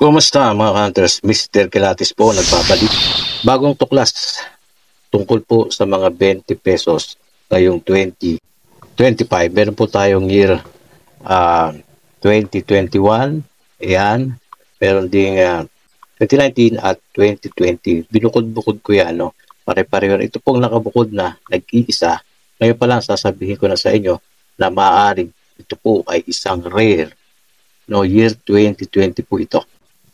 Kumusta mga hunters? Mr. Kilatis po nagbabalik. Bagong tuklas tungkol po sa mga 20 pesos ngayong 2025. Meron po tayong year 2021. Ayan. Meron ding 2019 at 2020. Binukod-bukod ko yan. No? Pare-pareho. Ito pong nakabukod na nag-iisa. Ngayon pa lang sasabihin ko na sa inyo na maaaring ito po ay isang rare. No, year 2020 po ito.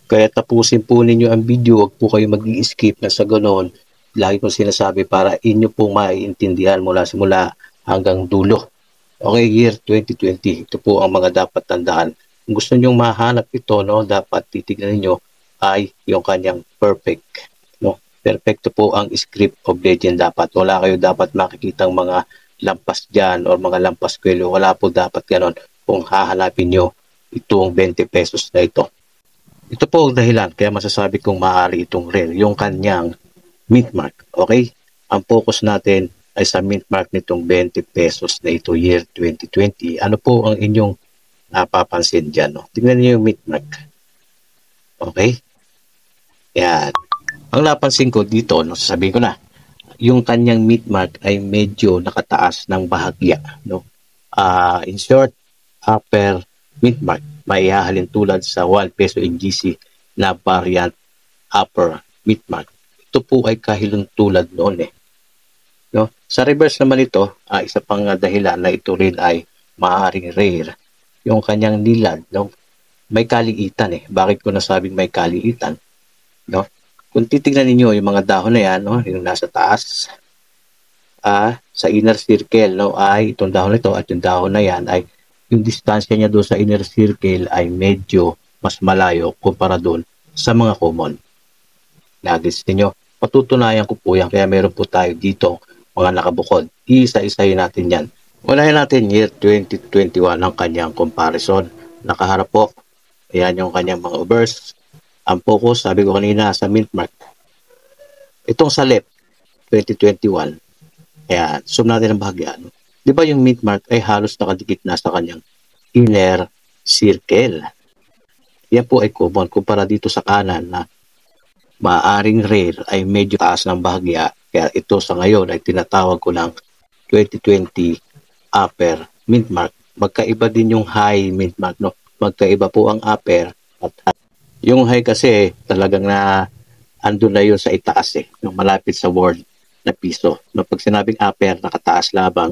Kaya tapusin po ninyo ang video, huwag po kayo mag-i-skip na sa ganoon. Lagi kong sinasabi para inyo pong maiintindihan mula simula hanggang dulo. Okay, year 2020. Ito po ang mga dapat tandaan. Kung gusto nyong mahanap ito, no, dapat titignan niyo ay yung kanyang perfect. No? Perfecto po ang script of legend dapat. Wala kayo dapat makikitang mga lampas dyan o mga lampas kwelo. Wala po dapat ganon kung hahanapin nyo itong 20 pesos na ito. Ito po ang dahilan kaya masasabi kong maaari itong rare, yung kanyang mint mark. Okay? Ang focus natin ay sa mint mark nitong 20 pesos na ito year 2020. Ano po ang inyong napapansin dyan? No? Tingnan niyo yung mint mark. Okay? Yan. Ang napansin ko dito, no, sasabihin ko na, yung kanyang mint mark ay medyo nakataas ng bahagya. No? In short, upper mint mark may hahalin tulad sa 1 peso NGC na variant upper mint mark. Ito po ay kahilong tulad noon eh. No? Sa reverse naman ito, isa pang dahilan na ito rin ay maaaring rare. Yung kanyang nilad, no? May kaliitan eh. Bakit ko nasabing may kaliitan? No? Kung titignan ninyo yung mga dahon na yan, no? Yung nasa taas, sa inner circle, no? Ay itong dahon na ito at yung dahon na yan ay yung distansya niya doon sa inner circle ay medyo mas malayo kumpara doon sa mga common. Nagis ninyo, patutunayan ko po yan kaya meron po tayo dito mga nakabukod. Isa-isahin natin yan. Unahin natin year 2021 ang kanyang comparison. Nakaharap po, ayan yung kanyang mga overs. Ang focus, sabi ko kanina sa mint mark. Itong sa left, 2021. Ayan, zoom natin ang bahagya. Di ba yung mint mark ay halos nakadikit na sa kanyang inner circle? Yan po ay common kumpara dito sa kanan na maaaring rare ay medyo taas ng bahagya. Kaya ito sa ngayon ay tinatawag ko ng 2020 upper mint mark. Magkaiba din yung high mint mark. No? Magkaiba po ang upper at high. Yung high kasi talagang na andun na yun sa itaas eh. Yung malapit sa word na piso. No? Pag sinabing upper, nakataas labang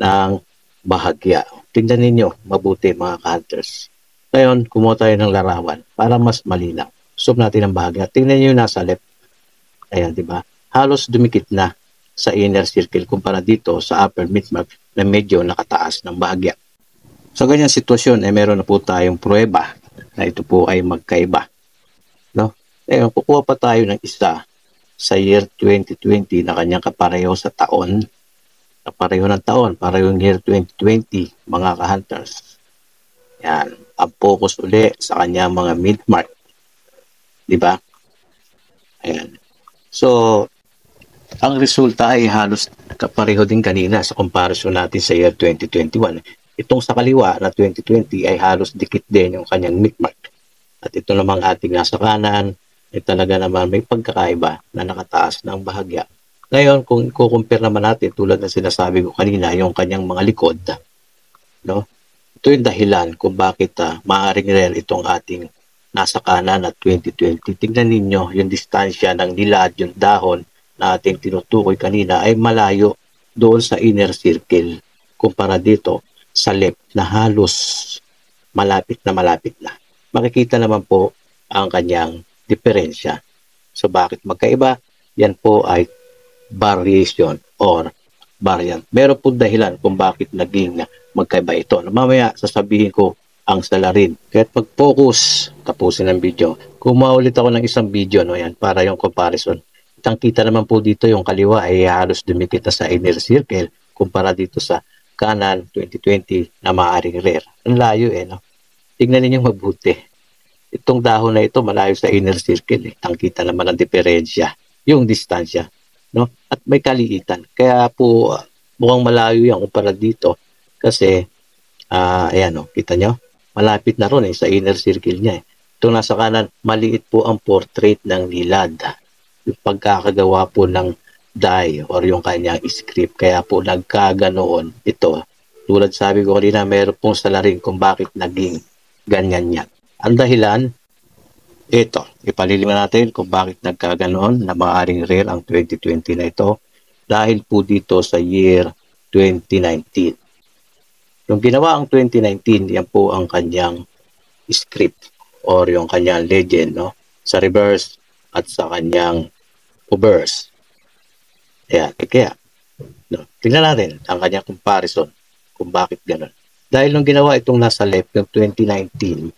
ng bahagya. Tingnan ninyo, mabuti mga ka-hunters. Ngayon, kumuha tayo ng larawan para mas malinaw. Zoom natin ang bahagya. Tingnan niyo nasa left. Ayan, di ba? Halos dumikit na sa inner circle kumpara dito sa upper mint mark na medyo nakataas ng bahagya. Sa ganyang sitwasyon, meron na po tayong pruweba na ito po ay magkaiba. No? Ngayon, kukuha pa tayo ng isa sa year 2020 na kanyang kapareho sa taon. Kapareho ng taon, pareho yung year 2020, mga ka-hunters. Yan, ang focus uli sa kanya mga mint mark. Diba? Ayan. So, ang resulta ay halos kapareho din kanina sa comparison natin sa year 2021. Itong sa kaliwa na 2020 ay halos dikit din yung kanyang mint mark. At ito namang ating nasa kanan, ay talaga naman may pagkakaiba na nakataas ng bahagya. Ngayon, kung i-compare naman natin, tulad na sinasabi ko kanina, yung kanyang mga likod, no? Ito yung dahilan kung bakit maaaring rare itong ating nasa kanan at 2020. Tingnan ninyo, yung distansya ng nilad, yung dahon na ating tinutukoy kanina ay malayo doon sa inner circle kumpara dito sa left na halos malapit na. Makikita naman po ang kanyang diferensya. So bakit magkaiba? Yan po ay variation or variant. Meron po dahilan kung bakit naging magkaiba ito. Mamaya sasabihin ko ang salarin. Kaya pag-focus, tapusin ang video. Kung maulit ako ng isang video, no, yan, para yung comparison. Kitang-kita naman po dito yung kaliwa ay halos dumikit na sa inner circle kumpara dito sa kanan 2020 na maaaring rare. Ang layo eh. No? Tignan ninyo mabuti. Itong dahon na ito malayo sa inner circle. Kitang-kita naman ang diferensya. Yung distansya. No? At may kaliitan. Kaya po mukhang malayo yan kumpara dito kasi ayan o, kita nyo malapit na ron sa inner circle niya Ito nasa kanan, maliit po ang portrait ng nilad. Yung pagkakagawa po ng die or yung kanyang script. Kaya po nagkaganoon ito. Tulad sabi ko kanina, meron pong salarin kung bakit naging ganyan yan. Ang dahilan, ito, ipalilim natin kung bakit nagkaganoon na maaaring rare ang 2020 na ito. Dahil po dito sa year 2019. Yung ginawa ang 2019, yan po ang kanyang script or yung kanyang legend, no? Sa reverse at sa kanyang obverse. Ayan, kaya, no? Tingnan natin ang kanyang comparison kung bakit gano'n. Dahil nung ginawa itong nasa left, yung 2019,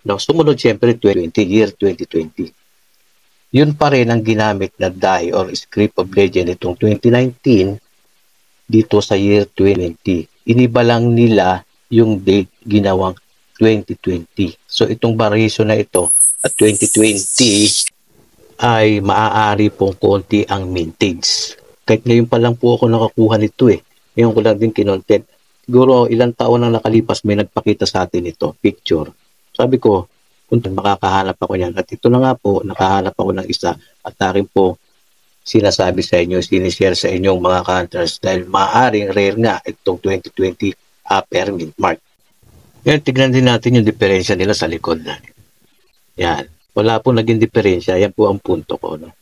no? Sumunod siyempre 2020, year 2020. Yun pa rin ang ginamit na die or script of legend itong 2019 dito sa year 2020. Iniba lang nila yung date ginawang 2020. So itong variation na ito at 2020 ay maaari pong konti ang mintage. Kahit ngayon pa lang po ako nakakuha nito eh. Ngayon ko lang din kinontent. Siguro ilang taon nang nakalipas may nagpakita sa atin ito, picture. Sabi ko, kung makakahanap ako niyan. At ito na nga po, nakahanap ako ng isa at akin po sinasabi sa inyo, sinishare sa inyong mga counters dahil maaaring rare nga itong 2020 upper mint mark. Yan, tignan din natin yung diferensya nila sa likod. Yan. Wala pong naging diferensya. Yan po ang punto ko. No?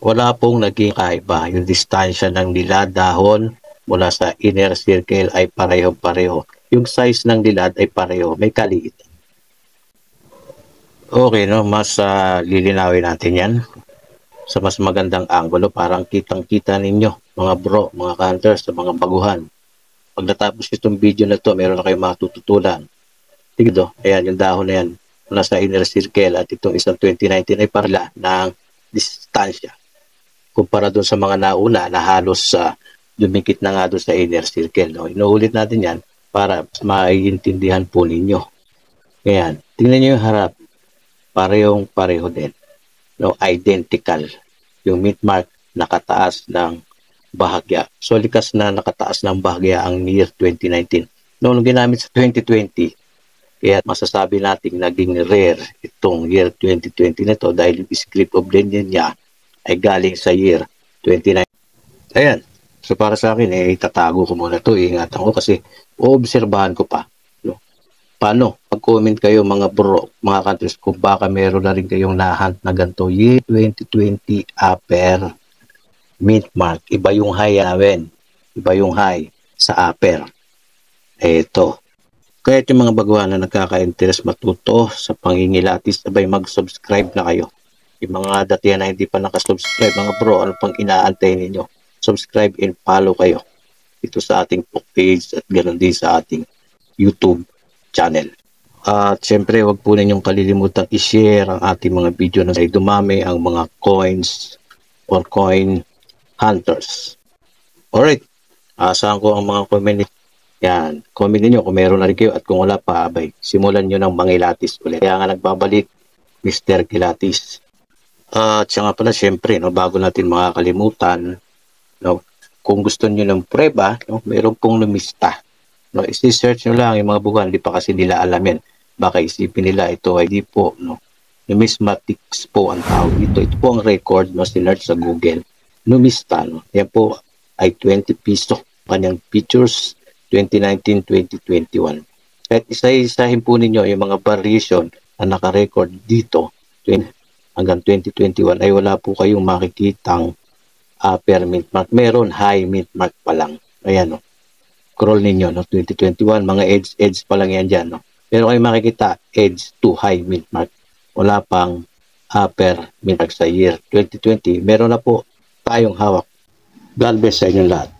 Wala pong naging kaiba. Yung distansya ng nilad dahon mula sa inner circle ay pareho-pareho. Yung size ng nilad ay pareho. May kaliit. Okay, no? Mas lilinawin natin yan sa mas magandang angulo. Parang kitang-kita ninyo, mga bro, mga counters, sa mga baguhan. Pag natapos itong video na to, meron na kayong matututulan. Tigdo, ayan, yung dahon na yan, nasa inner circle at itong isang 2019 ay parla ng distansya. Kumpara doon sa mga nauna na halos dumikit na nga doon sa inner circle. No? Inuulit natin yan para maiintindihan po ninyo. Ayan, tingnan nyo yung harap. Pareho din. No, identical. Yung mint mark nakataas ng bahagya. So likas na nakataas ng bahagya ang year 2019. Nung ginamit sa 2020, kaya masasabi nating naging rare itong year 2020 nito dahil yung script of legend niya ay galing sa year 2019. Ayan. So para sa akin, itatago ko muna ito. Iingatan ko kasi oobserbahan ko pa. No? Paano? Pag-comment kayo mga bro, mga countries, kung baka meron na rin kayong nahunt na ganito. Year 2020 upper mint mark. Iba yung high namin. Iba yung high sa upper. Ito. Kaya yung mga baguhan na nagkaka-interest matuto sa pangingilatis, sabay mag-subscribe na kayo. Yung mga datihan na hindi pa nakasubscribe, mga bro, ano pang inaantay ninyo? Subscribe and follow kayo dito sa ating book page at ganoon din sa ating YouTube channel. At syempre, wag po ninyong kalilimutang i-share ang ating mga video na ay dumami ang mga coins or coin hunters. Alright, asahan ko ang mga comment. Yan, comment niyo kung meron na rin kayo at kung wala pa, abay, simulan nyo ng mangilatis ulit. Kaya nga nagbabalik, Mr. Kilatis. At siya nga pala, syempre, no, bago natin makakalimutan, no, kung gusto nyo ng prueba, no, meron pong lumista. No, isi-search nyo lang yung mga buwan, hindi pa kasi nila alam yan. Baka isipin nila ito ay di po, no. Numismatics po ang tawag dito. Ito po ang record, no, sinerch sa Google. Numista, no. Yan po ay 20 piso. Kanyang features 2019-2021. Kahit isa-isahin po ninyo yung mga variation na naka-record dito hanggang 2021 ay wala po kayong makikitang upper mint mark. Meron high mint mark pa lang. Ayan, no. Scroll ninyo, no, 2021, mga edge pa lang yan dyan, no. Pero kayo makikita, edge to high mint mark. Wala pang upper mint mark sa year 2020. Meron na po tayong hawak. God bless sa inyong lahat.